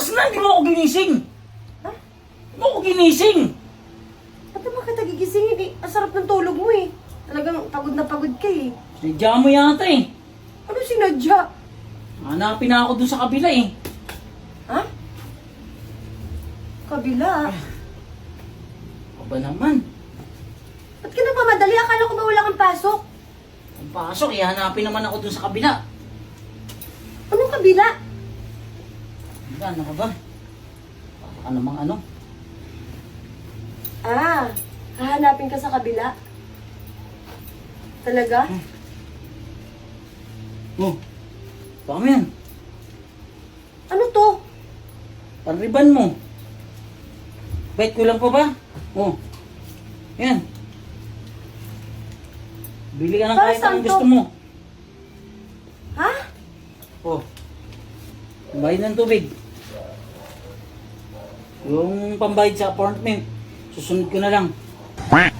oras na? Hindi mo ako ginising. Ha? Hindi mo ako ginising. Ba't naman kita gigisingin eh? Ang sarap ng tulog mo eh. Talagang pagod na pagod ka eh. Sinadya mo yata eh. Ano sinadya? Hanapin na ako dun sa kabila eh. Ha? Kabila. Ano ba naman? Ba't ka nagmamadali? Akala ko ba wala kang pasok? Kung pasok, hanapin naman ako dun sa kabila. Anong kabila? Ano ka ba? Baka namang ano? Ah, hahanapin ka sa kabila? Talaga? Oh, baka mo yan. Ano to? Panriban mo. Bait ko lang pa ba? Oh, yan. Bili ka ng Para kahit saan anong to? gusto mo. Ha? Oh, bayad ng tubig. Yung pambayad sa apartment, susunod ko na lang.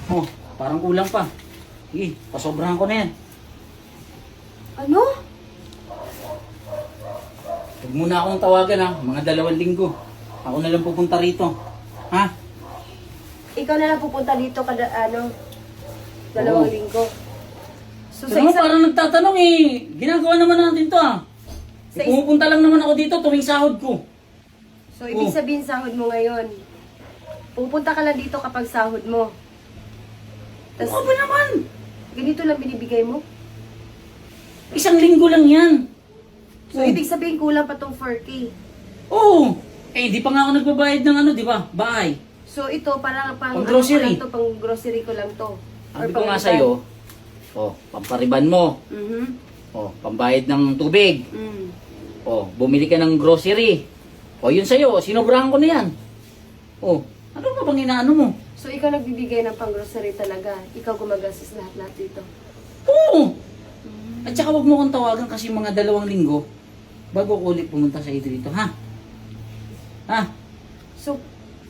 Oh, parang kulang pa. Sige, pasobrahan ko na yan. Ano? Huwag muna akong tawagan ha, mga 2 linggo. Ako na lang pupunta rito. Ha? Ikaw na lang pupunta dito kada 2 Oo. linggo. So Pero mo parang nagtatanong eh, ginagawa naman natin to ha. Sa Pumupunta lang naman ako dito tuwing sahod ko. So ibig Oo. sabihin sahod mo ngayon. Pupunta ka lang dito kapag sahod mo. Ano Tas ba naman? ganito lang binibigay mo. 1 linggo lang yan. So ibig sabihin kulang pa tong 4K. Oo. Eh, di pa nga ako nagbabayad ng ano, di ba? Bahay. So ito parang pang Pang grocery. Ano ko lang to, pang grocery ko lang to. Sabi ko nga sa'yo, pampariban mo. Mhm. Pambayad ng tubig. Mm. Bumili ka ng grocery. Yun sa'yo, sinobrahan ko na yan. Ano ba bang inaano mo? So ikaw nagbibigay ng pang grocery talaga. Ikaw gumagastos lahat-lahat dito. Oo! At saka wag mo kong tawagan kasi mga 2 linggo bago ko ulit pumunta sa dito, ha? Ha? So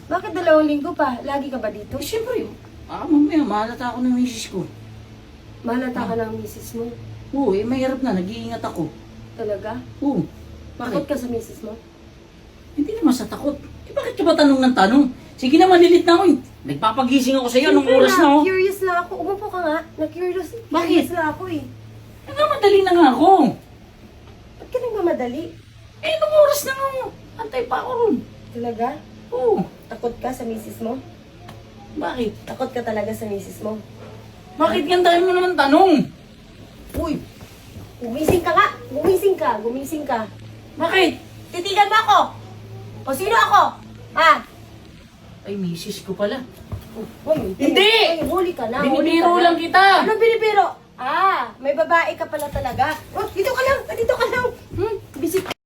bakit 2 linggo pa? Lagi ka ba dito? Siyempre, mamaya, mahalata ako ng misis ko. Mahalata ka ng misis mo. Oo, mahirap na, nag-iingat ako. Talaga? Oo. Takot Bakit? ka sa misis mo? Hindi naman sa takot. Bakit ka ba tanong ng tanong? Sige na, malilit na ako. Nagpapagising ako sa iyo nung Siyempre oras na, oh. Curious na ako. Umupo ka nga. Na-curious. Bakit? Curious na ako eh. Nagmamadali na nga ako. Ba't ka nagmamadali? Nung oras na nga, antay pa ako ron. Talaga? Oo. Takot ka sa misis mo? Bakit? Takot ka talaga sa misis mo? Bakit gandahin mo naman tanong? Uy! Gumising ka nga! Gumising ka! Gumising ka! Bakit? Titigan mo ako! O sino ako? Ha? Ay, misis ko pala. Uy, Hindi! Uy, huli ka na. Binibiro lang kita. Anong binibiro? May babae ka pala talaga. Oh, dito ka lang! Dito ka lang! Bisik